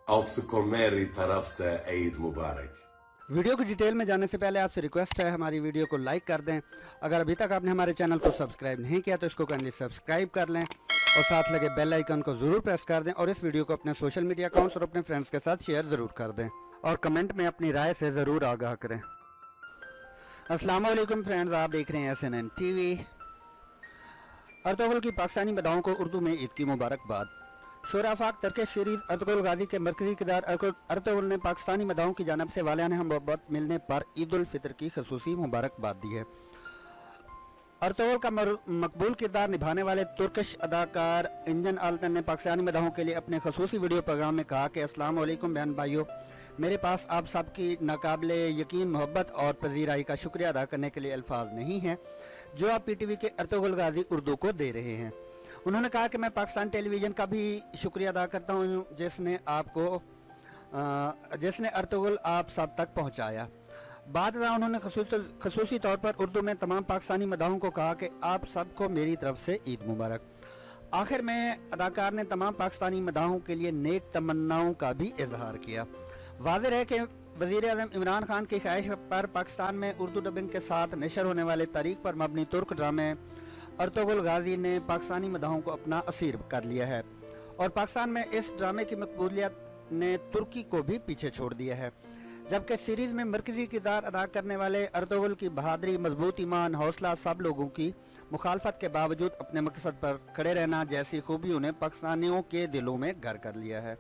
आप सबको मेरी तरफ से ईद मुबारक। वीडियो की डिटेल में जाने से पहले आपसे रिक्वेस्ट है हमारी वीडियो को लाइक कर दें। अगर अभी तक आपने हमारे चैनल को सब्सक्राइब नहीं किया तो इसको काइंडली सब्सक्राइब कर लें और साथ लगे बेल आइकन को ज़रूर प्रेस कर दें और इस वीडियो को अपने सोशल मीडिया अकाउंट्स और अपने फ्रेंड्स के साथ शेयर ज़रूर कर दें और कमेंट में अपनी राय से ज़रूर आगाह करें। अस्सलाम वालेकुम फ्रेंड्स, आप देख रहे हैं SNN TV। अर्तुगरुल की पाकिस्तानी मदाहों को उर्दू में ईद की मुबारकबाद। शोर आफाक टर्किश सीरीज़ अर्तुगरुल गाजी के मरकज़ी किरदार अर्तुगरुल ने पाकिस्तानी मदाहों की जानब से वालियाने मोहब्बत मिलने पर ईद उल फितर की खसूसी मुबारकबाद दी है। अर्तुगरुल का मकबूल किरदार निभाने वाले तुर्किश अदाकार इंजन आल्तन ने पाकिस्तानी मदाहों के लिए अपने खसूसी वीडियो पैगाम में कहा कि अस्सलाम वालेकुम बहन भाइयों, मेरे पास आप सबकी नाकाबिले यकीन मोहब्बत और पजीराई का शुक्रिया अदा करने के लिए अल्फाज नहीं हैं जो आप PTV के अर्तुगरुल गाजी उर्दू को दे रहे हैं। उन्होंने कहा कि मैं पाकिस्तान टेलीविज़न का भी शुक्रिया अदा करता हूँ जिसने अर्तुगरुल आप सब तक पहुँचाया। बाद में उन्होंने खसूसी तौर पर उर्दू में तमाम पाकिस्तानी मदाहों को कहा कि आप सबको मेरी तरफ से ईद मुबारक। आखिर में अदाकार ने तमाम पाकिस्तानी मदाहों के लिए नेक तमन्नाओं का भी इजहार किया। वाज़ेह है कि वज़ीर-ए-आज़म इमरान खान की ख्वाहिश पर पाकिस्तान में उर्दू डबिंग के साथ नशर होने वाले तारीख पर मबनी तुर्क ड्रामे अर्तुगरुल गाजी ने पाकिस्तानी मदाहों को अपना असीर कर लिया है और पाकिस्तान में इस ड्रामे की मकबूलियत ने तुर्की को भी पीछे छोड़ दिया है। जबकि सीरीज़ में मरकज़ी किरदार अदा करने वाले अर्तुगरुल की बहादुरी, मजबूत ईमान, हौसला, सब लोगों की मुखालफत के बावजूद अपने मकसद पर खड़े रहना जैसी खूबी उन्हें पाकिस्तानियों के दिलों में घर कर लिया है।